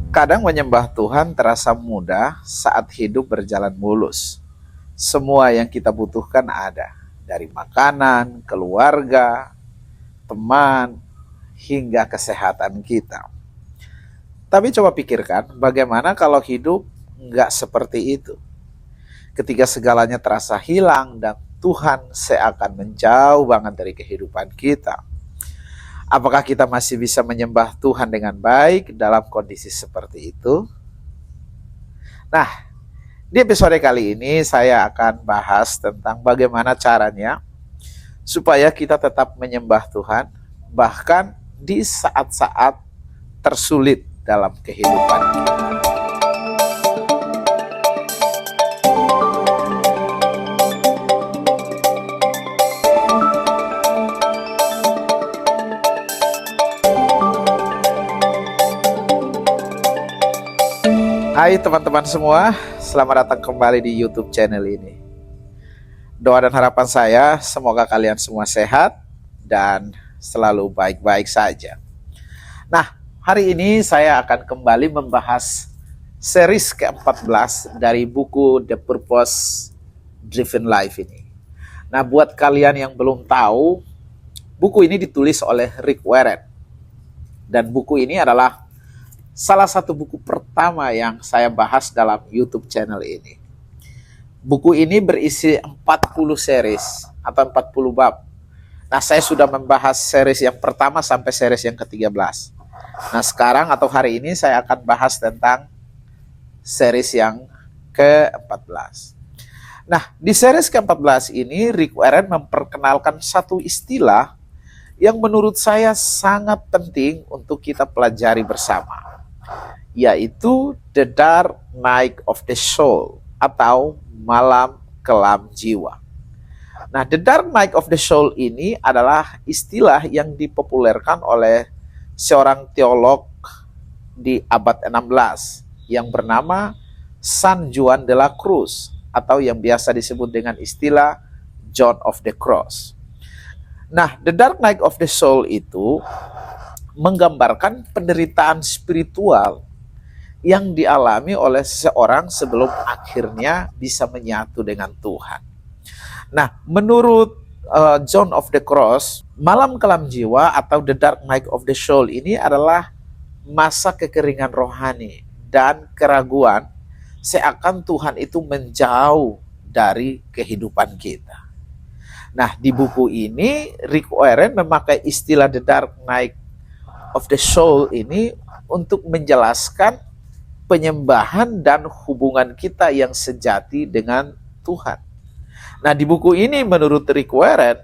Kadang menyembah Tuhan terasa mudah saat hidup berjalan mulus. Semua yang kita butuhkan ada, dari makanan, keluarga, teman, hingga kesehatan kita. Tapi coba pikirkan, bagaimana kalau hidup nggak seperti itu? Ketika segalanya terasa hilang dan Tuhan seakan menjauh banget dari kehidupan kita. Apakah kita masih bisa menyembah Tuhan dengan baik dalam kondisi seperti itu? Nah, di episode kali ini saya akan bahas tentang bagaimana caranya supaya kita tetap menyembah Tuhan bahkan di saat-saat tersulit dalam kehidupan kita. Hai teman-teman semua, selamat datang kembali di YouTube channel ini. Doa dan harapan saya semoga kalian semua sehat dan selalu baik-baik saja. Nah, hari ini saya akan kembali membahas series ke-14 dari buku The Purpose Driven Life ini. Nah, buat kalian yang belum tahu, buku ini ditulis oleh Rick Warren. Dan buku ini adalah salah satu buku pertama yang saya bahas dalam YouTube channel ini. Buku ini berisi 40 series atau 40 bab. Nah, saya sudah membahas series yang pertama sampai series yang ke-13. Nah, sekarang atau hari ini saya akan bahas tentang series yang ke-14. Nah, di series ke-14 ini Rick Warren memperkenalkan satu istilah yang menurut saya sangat penting untuk kita pelajari bersama, yaitu The Dark Night of the Soul atau malam kelam jiwa. Nah, The Dark Night of the Soul ini adalah istilah yang dipopulerkan oleh seorang teolog di abad 16 yang bernama San Juan de la Cruz atau yang biasa disebut dengan istilah John of the Cross. Nah, The Dark Night of the Soul itu menggambarkan penderitaan spiritual yang dialami oleh seseorang sebelum akhirnya bisa menyatu dengan Tuhan. Nah, menurut John of the Cross, malam kelam jiwa atau The Dark Night of the Soul ini adalah masa kekeringan rohani dan keraguan seakan Tuhan itu menjauh dari kehidupan kita. Nah, di buku ini Rick Warren memakai istilah The Dark Night of the Soul ini untuk menjelaskan penyembahan dan hubungan kita yang sejati dengan Tuhan. Nah, di buku ini menurut Rick Warren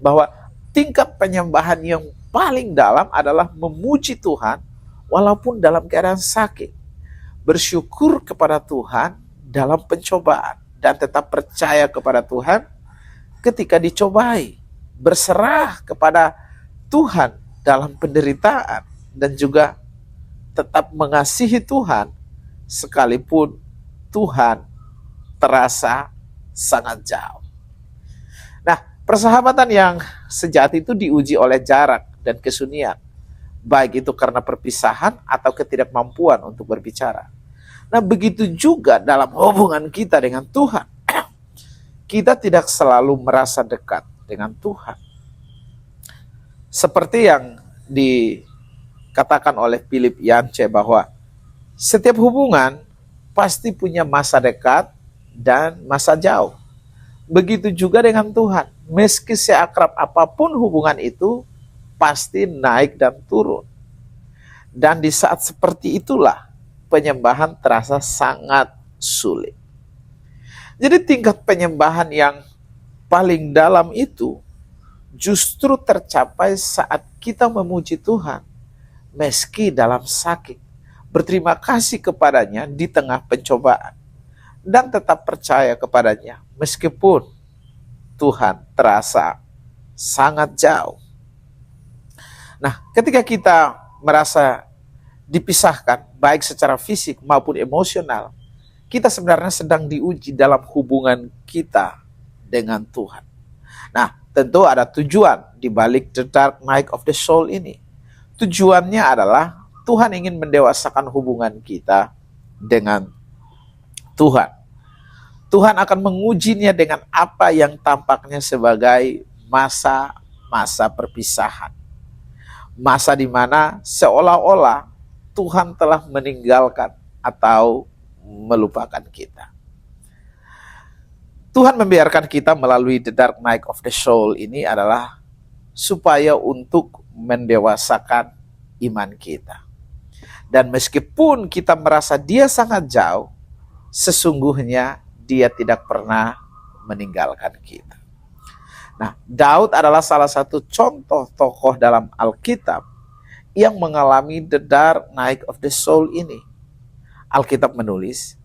bahwa tingkat penyembahan yang paling dalam adalah memuji Tuhan walaupun dalam keadaan sakit, bersyukur kepada Tuhan dalam pencobaan, dan tetap percaya kepada Tuhan ketika dicobai, berserah kepada Tuhan dalam penderitaan, dan juga tetap mengasihi Tuhan sekalipun Tuhan terasa sangat jauh. Nah, persahabatan yang sejati itu diuji oleh jarak dan kesunyian, baik itu karena perpisahan atau ketidakmampuan untuk berbicara. Nah, begitu juga dalam hubungan kita dengan Tuhan. Kita tidak selalu merasa dekat dengan Tuhan. Seperti yang dikatakan oleh Philip Yancey bahwa setiap hubungan pasti punya masa dekat dan masa jauh. Begitu juga dengan Tuhan. Meski seakrab apapun hubungan itu, pasti naik dan turun. Dan di saat seperti itulah penyembahan terasa sangat sulit. Jadi tingkat penyembahan yang paling dalam itu justru tercapai saat kita memuji Tuhan meski dalam sakit, berterima kasih kepadanya di tengah pencobaan, dan tetap percaya kepadanya meskipun Tuhan terasa sangat jauh. Nah, ketika kita merasa dipisahkan baik secara fisik maupun emosional, kita sebenarnya sedang diuji dalam hubungan kita dengan Tuhan. Nah, tentu ada tujuan di balik The Dark Night of the Soul ini. Tujuannya adalah Tuhan ingin mendewasakan hubungan kita dengan Tuhan. Tuhan akan mengujinya dengan apa yang tampaknya sebagai masa-masa perpisahan. Masa di mana seolah-olah Tuhan telah meninggalkan atau melupakan kita. Tuhan membiarkan kita melalui the dark night of the soul ini adalah supaya untuk mendewasakan iman kita. Dan meskipun kita merasa dia sangat jauh, sesungguhnya dia tidak pernah meninggalkan kita. Nah, Daud adalah salah satu contoh tokoh dalam Alkitab yang mengalami the dark night of the soul ini. Alkitab menulis,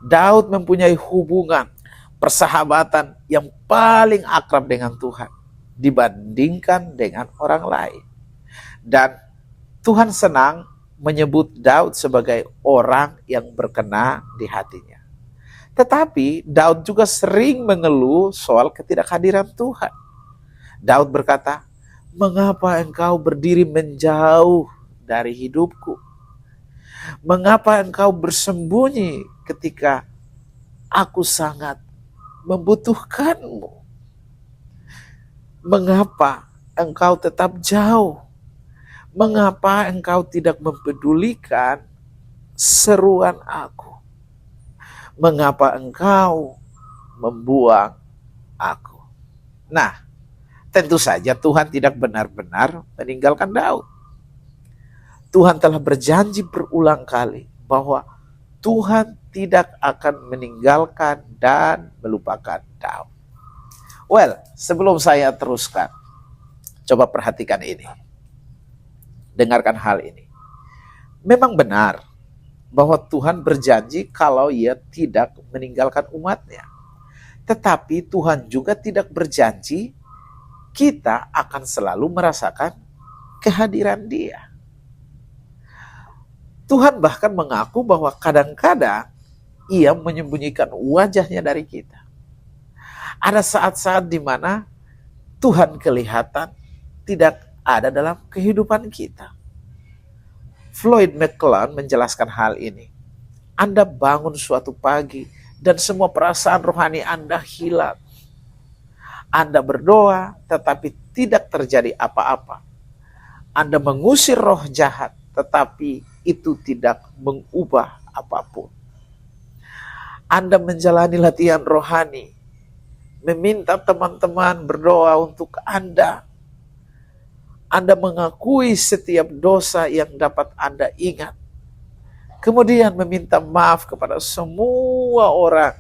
Daud mempunyai hubungan persahabatan yang paling akrab dengan Tuhan dibandingkan dengan orang lain. Dan Tuhan senang menyebut Daud sebagai orang yang berkenan di hatinya. Tetapi Daud juga sering mengeluh soal ketidakhadiran Tuhan. Daud berkata, "Mengapa engkau berdiri menjauh dari hidupku? Mengapa engkau bersembunyi ketika aku sangat membutuhkanmu? Mengapa engkau tetap jauh? Mengapa engkau tidak mempedulikan seruan aku? Mengapa engkau membuang aku?" Nah, tentu saja Tuhan tidak benar-benar meninggalkan Daud. Tuhan telah berjanji berulang kali bahwa Tuhan tidak akan meninggalkan dan melupakan Daud. Well, sebelum saya teruskan, coba perhatikan ini. Dengarkan hal ini. Memang benar bahwa Tuhan berjanji kalau ia tidak meninggalkan umatnya. Tetapi Tuhan juga tidak berjanji kita akan selalu merasakan kehadiran dia. Tuhan bahkan mengaku bahwa kadang-kadang ia menyembunyikan wajahnya dari kita. Ada saat-saat di mana Tuhan kelihatan tidak ada dalam kehidupan kita. Floyd McClellan menjelaskan hal ini. Anda bangun suatu pagi dan semua perasaan rohani Anda hilang. Anda berdoa tetapi tidak terjadi apa-apa. Anda mengusir roh jahat tetapi itu tidak mengubah apapun. Anda menjalani latihan rohani, meminta teman-teman berdoa untuk Anda. Anda mengakui setiap dosa yang dapat Anda ingat. Kemudian meminta maaf kepada semua orang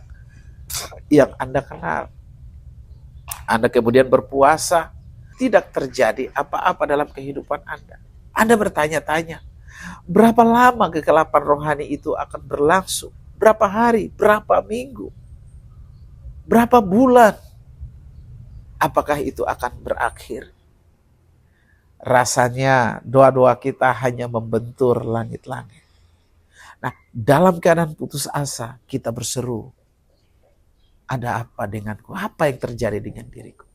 yang Anda kenal. Anda kemudian berpuasa, tidak terjadi apa-apa dalam kehidupan Anda. Anda bertanya-tanya, berapa lama kegelapan rohani itu akan berlangsung? Berapa hari? Berapa minggu? Berapa bulan? Apakah itu akan berakhir? Rasanya doa-doa kita hanya membentur langit-langit. Nah, dalam keadaan putus asa, kita berseru, ada apa denganku? Apa yang terjadi dengan diriku?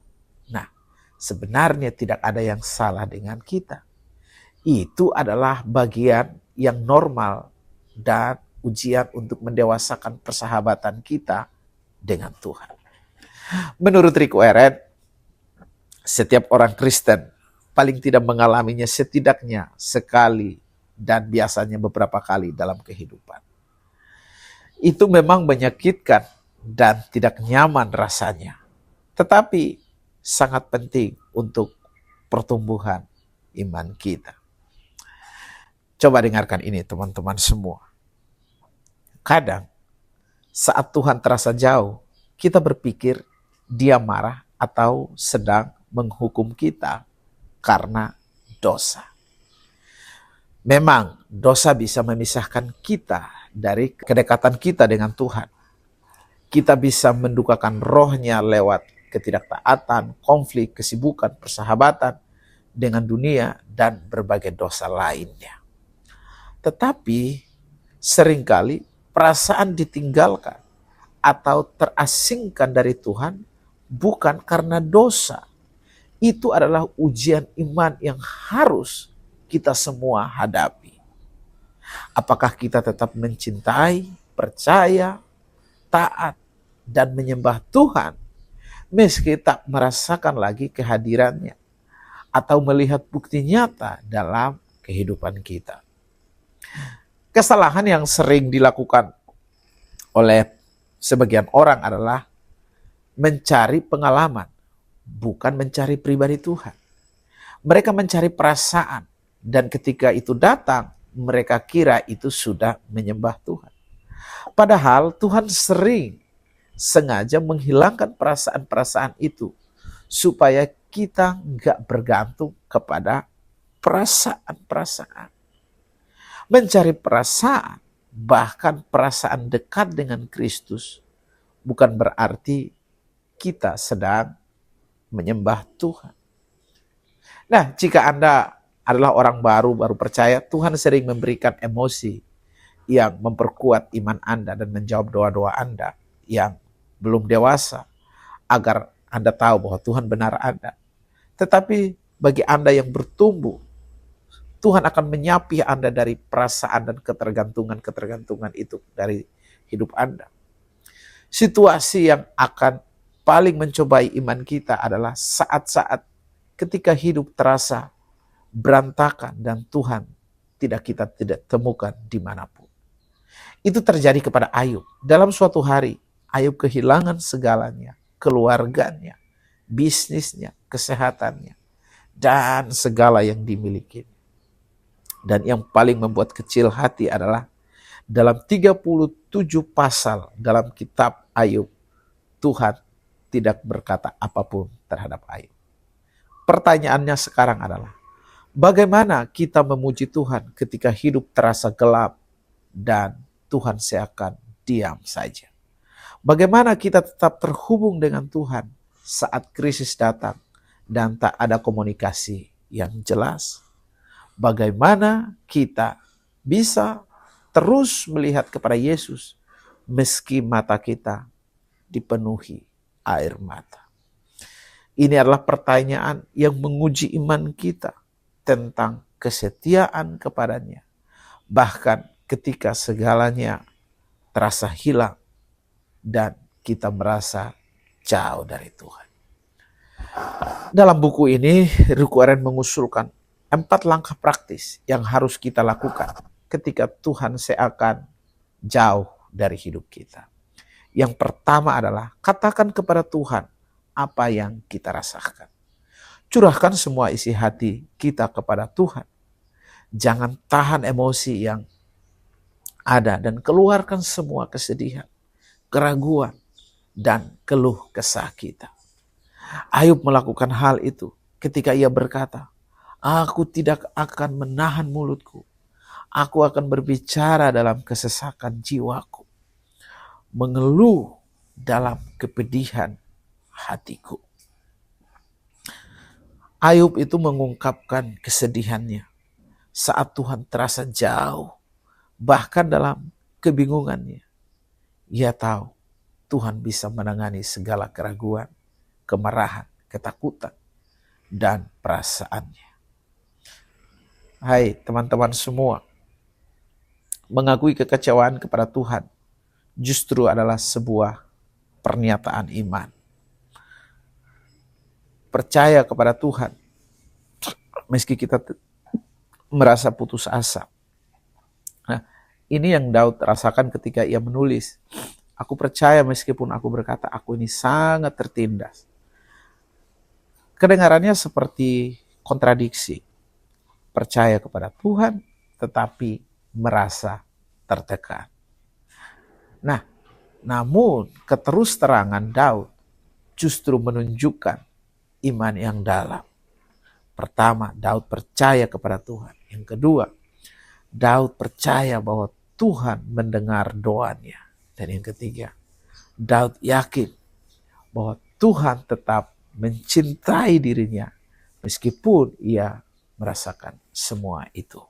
Nah, sebenarnya tidak ada yang salah dengan kita. Itu adalah bagian yang normal dan ujian untuk mendewasakan persahabatan kita dengan Tuhan. Menurut Rick Warren, setiap orang Kristen paling tidak mengalaminya setidaknya sekali dan biasanya beberapa kali dalam kehidupan. Itu memang menyakitkan dan tidak nyaman rasanya. Tetapi sangat penting untuk pertumbuhan iman kita. Coba dengarkan ini teman-teman semua. Kadang saat Tuhan terasa jauh, kita berpikir dia marah atau sedang menghukum kita karena dosa. Memang dosa bisa memisahkan kita dari kedekatan kita dengan Tuhan. Kita bisa mendukakan rohnya lewat ketidaktaatan, konflik, kesibukan, persahabatan dengan dunia, dan berbagai dosa lainnya. Tetapi seringkali perasaan ditinggalkan atau terasingkan dari Tuhan bukan karena dosa. Itu adalah ujian iman yang harus kita semua hadapi. Apakah kita tetap mencintai, percaya, taat, dan menyembah Tuhan meski tak merasakan lagi kehadirannya atau melihat bukti nyata dalam kehidupan kita. Kesalahan yang sering dilakukan oleh sebagian orang adalah mencari pengalaman, bukan mencari pribadi Tuhan. Mereka mencari perasaan, dan ketika itu datang, mereka kira itu sudah menyembah Tuhan. Padahal Tuhan sering sengaja menghilangkan perasaan-perasaan itu supaya kita nggak bergantung kepada perasaan-perasaan. Mencari perasaan, bahkan perasaan dekat dengan Kristus, bukan berarti kita sedang menyembah Tuhan. Nah, jika Anda adalah orang baru percaya, Tuhan sering memberikan emosi yang memperkuat iman Anda dan menjawab doa-doa Anda yang belum dewasa, agar Anda tahu bahwa Tuhan benar ada. Tetapi bagi Anda yang bertumbuh, Tuhan akan menyapi Anda dari perasaan dan ketergantungan itu dari hidup Anda. Situasi yang akan paling mencobai iman kita adalah saat-saat ketika hidup terasa berantakan dan Tuhan kita tidak temukan dimanapun. Itu terjadi kepada Ayub. Dalam suatu hari, Ayub kehilangan segalanya, keluarganya, bisnisnya, kesehatannya, dan segala yang dimiliki. Dan yang paling membuat kecil hati adalah dalam 37 pasal dalam kitab Ayub, Tuhan tidak berkata apapun terhadap Ayub. Pertanyaannya sekarang adalah, bagaimana kita memuji Tuhan ketika hidup terasa gelap dan Tuhan seakan diam saja? Bagaimana kita tetap terhubung dengan Tuhan saat krisis datang dan tak ada komunikasi yang jelas? Bagaimana kita bisa terus melihat kepada Yesus meski mata kita dipenuhi air mata? Ini adalah pertanyaan yang menguji iman kita tentang kesetiaan kepadanya. Bahkan ketika segalanya terasa hilang dan kita merasa jauh dari Tuhan. Dalam buku ini, Rick Warren mengusulkan 4 langkah praktis yang harus kita lakukan ketika Tuhan seakan jauh dari hidup kita. Yang pertama adalah katakan kepada Tuhan apa yang kita rasakan. Curahkan semua isi hati kita kepada Tuhan. Jangan tahan emosi yang ada dan keluarkan semua kesedihan, keraguan, dan keluh kesah kita. Ayub melakukan hal itu ketika ia berkata, "Aku tidak akan menahan mulutku. Aku akan berbicara dalam kesesakan jiwaku, mengeluh dalam kepedihan hatiku." Ayub itu mengungkapkan kesedihannya saat Tuhan terasa jauh, bahkan dalam kebingungannya. Ia tahu Tuhan bisa menangani segala keraguan, kemarahan, ketakutan, dan perasaannya. Hai teman-teman semua, mengakui kekecewaan kepada Tuhan justru adalah sebuah pernyataan iman. Percaya kepada Tuhan meski kita merasa putus asa. Nah, ini yang Daud rasakan ketika ia menulis, "Aku percaya meskipun aku berkata aku ini sangat tertindas." Kedengarannya seperti kontradiksi. Percaya kepada Tuhan tetapi merasa tertekan. Nah, namun keterus-terangan Daud justru menunjukkan iman yang dalam. Pertama, Daud percaya kepada Tuhan. Yang kedua, Daud percaya bahwa Tuhan mendengar doanya. Dan yang ketiga, Daud yakin bahwa Tuhan tetap mencintai dirinya meskipun ia merasakan semua itu.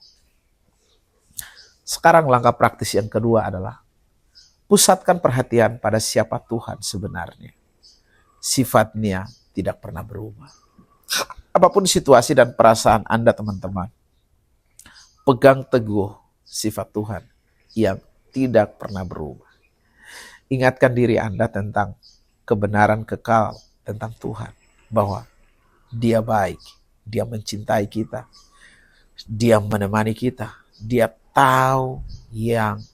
Sekarang langkah praktis yang kedua adalah pusatkan perhatian pada siapa Tuhan sebenarnya. Sifatnya tidak pernah berubah. Apapun situasi dan perasaan Anda teman-teman, pegang teguh sifat Tuhan yang tidak pernah berubah. Ingatkan diri Anda tentang kebenaran kekal tentang Tuhan, bahwa Dia baik, Dia mencintai kita, Dia menemani kita, Dia tahu yang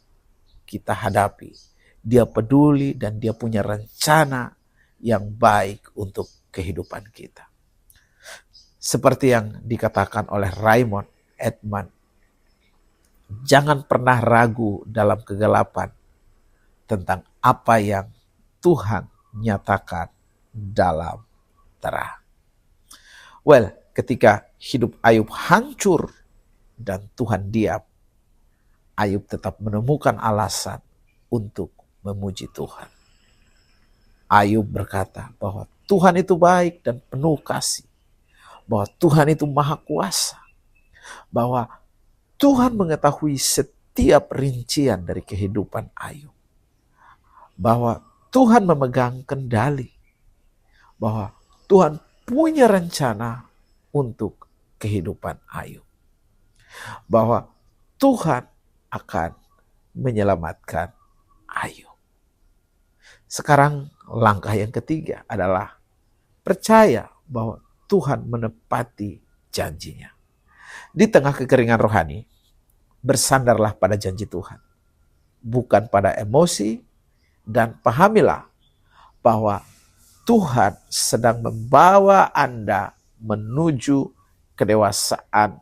kita hadapi, Dia peduli dan Dia punya rencana yang baik untuk kehidupan kita. Seperti yang dikatakan oleh Raymond Edman, jangan pernah ragu dalam kegelapan tentang apa yang Tuhan nyatakan dalam terang. Well, ketika hidup Ayub hancur dan Tuhan diam, Ayub tetap menemukan alasan untuk memuji Tuhan. Ayub berkata bahwa Tuhan itu baik dan penuh kasih, bahwa Tuhan itu maha kuasa, bahwa Tuhan mengetahui setiap rincian dari kehidupan Ayub, bahwa Tuhan memegang kendali, bahwa Tuhan punya rencana untuk kehidupan Ayub, bahwa Tuhan akan menyelamatkan Ayub. Sekarang langkah yang ketiga adalah percaya bahwa Tuhan menepati janjinya. Di tengah kekeringan rohani, bersandarlah pada janji Tuhan, bukan pada emosi, dan pahamilah bahwa Tuhan sedang membawa Anda menuju kedewasaan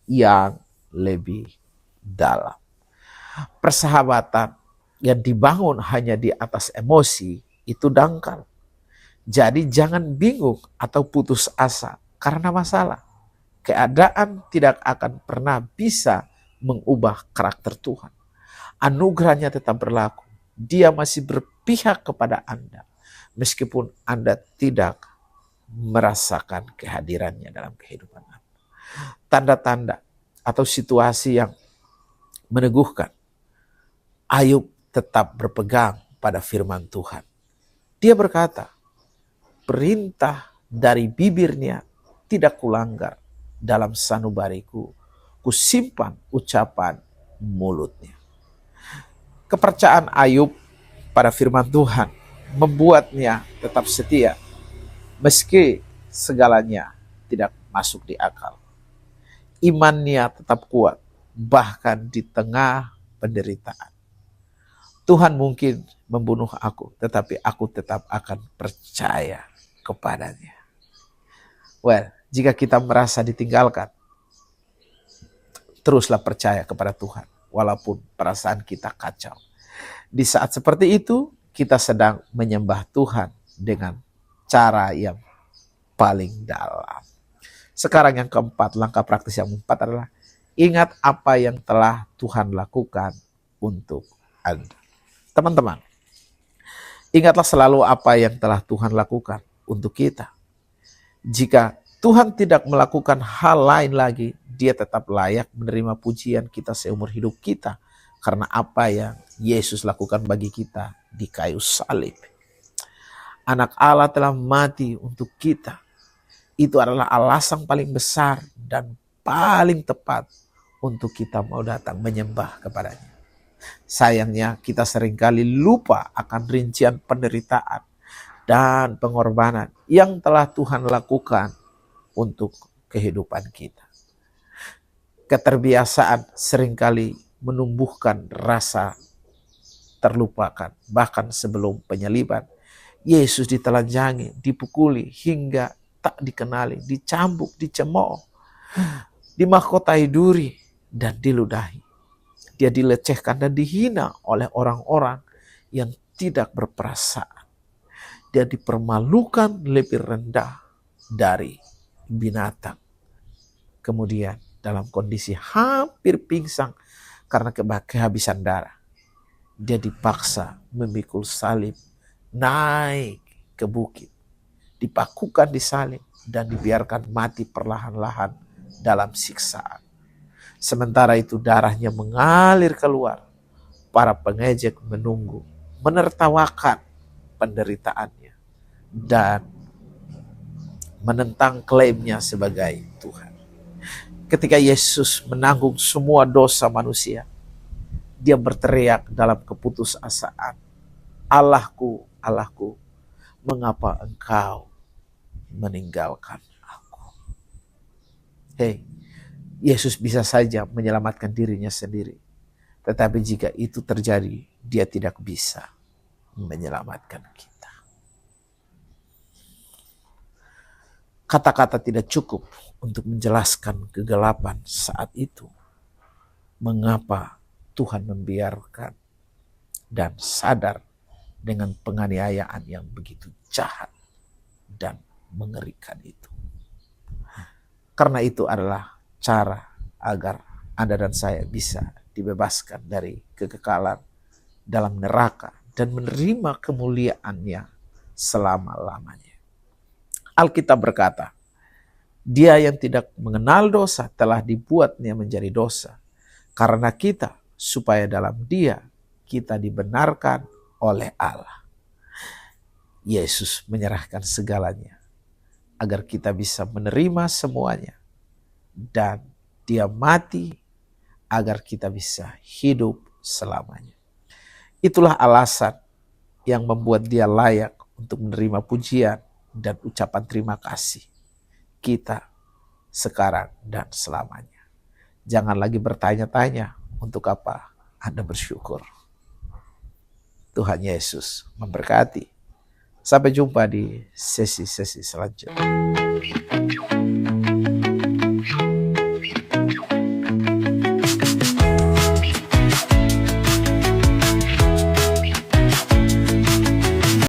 yang lebih dalam. Persahabatan yang dibangun hanya di atas emosi itu dangkal. Jadi jangan bingung atau putus asa karena masalah. Keadaan tidak akan pernah bisa mengubah karakter Tuhan. Anugerahnya tetap berlaku. Dia masih berpihak kepada Anda, meskipun Anda tidak merasakan kehadirannya dalam kehidupan Anda. Tanda-tanda atau situasi yang meneguhkan Ayub tetap berpegang pada firman Tuhan. Dia berkata, perintah dari bibirnya tidak kulanggar, dalam sanubariku kusimpan ucapan mulutnya. Kepercayaan Ayub pada firman Tuhan membuatnya tetap setia, meski segalanya tidak masuk di akal. Imannya tetap kuat, bahkan di tengah penderitaan. Tuhan mungkin membunuh aku, tetapi aku tetap akan percaya kepadanya. Well, jika kita merasa ditinggalkan, teruslah percaya kepada Tuhan, walaupun perasaan kita kacau. Di saat seperti itu, kita sedang menyembah Tuhan dengan cara yang paling dalam. Sekarang yang keempat, langkah praktis yang keempat adalah ingat apa yang telah Tuhan lakukan untuk Anda. Teman-teman, ingatlah selalu apa yang telah Tuhan lakukan untuk kita. Jika Tuhan tidak melakukan hal lain lagi, Dia tetap layak menerima pujian kita seumur hidup kita, karena apa yang Yesus lakukan bagi kita di kayu salib. Anak Allah telah mati untuk kita. Itu adalah alasan paling besar dan paling tepat untuk kita mau datang menyembah kepadanya. Sayangnya kita seringkali lupa akan rincian penderitaan dan pengorbanan yang telah Tuhan lakukan untuk kehidupan kita. Keterbiasaan seringkali menumbuhkan rasa terlupakan. Bahkan sebelum penyaliban, Yesus ditelanjangi, dipukuli hingga tak dikenali, dicambuk, dicemooh, dimahkotai duri dan diludahi. Dia dilecehkan dan dihina oleh orang-orang yang tidak berperasaan. Dia dipermalukan lebih rendah dari binatang. Kemudian dalam kondisi hampir pingsan karena kehabisan darah, dia dipaksa memikul salib naik ke bukit, dipakukan di salib dan dibiarkan mati perlahan-lahan dalam siksaan. Sementara itu darahnya mengalir keluar. Para pengejek menunggu, menertawakan penderitaannya dan menentang klaimnya sebagai Tuhan. Ketika Yesus menanggung semua dosa manusia, dia berteriak dalam keputusasaan, Allahku, Allahku, mengapa engkau meninggalkan aku? Hei, Yesus bisa saja menyelamatkan dirinya sendiri. Tetapi jika itu terjadi, dia tidak bisa menyelamatkan kita. Kata-kata tidak cukup untuk menjelaskan kegelapan saat itu. Mengapa Tuhan membiarkan dan sadar dengan penganiayaan yang begitu jahat dan mengerikan itu. Karena itu adalah cara agar Anda dan saya bisa dibebaskan dari kekekalan dalam neraka dan menerima kemuliaannya selama-lamanya. Alkitab berkata, dia yang tidak mengenal dosa telah dibuatnya menjadi dosa karena kita, supaya dalam dia kita dibenarkan oleh Allah. Yesus menyerahkan segalanya agar kita bisa menerima semuanya, dan dia mati agar kita bisa hidup selamanya. Itulah alasan yang membuat dia layak untuk menerima pujian dan ucapan terima kasih kita sekarang dan selamanya. Jangan lagi bertanya-tanya untuk apa Anda bersyukur. Tuhan Yesus memberkati. Sampai jumpa di sesi-sesi selanjutnya.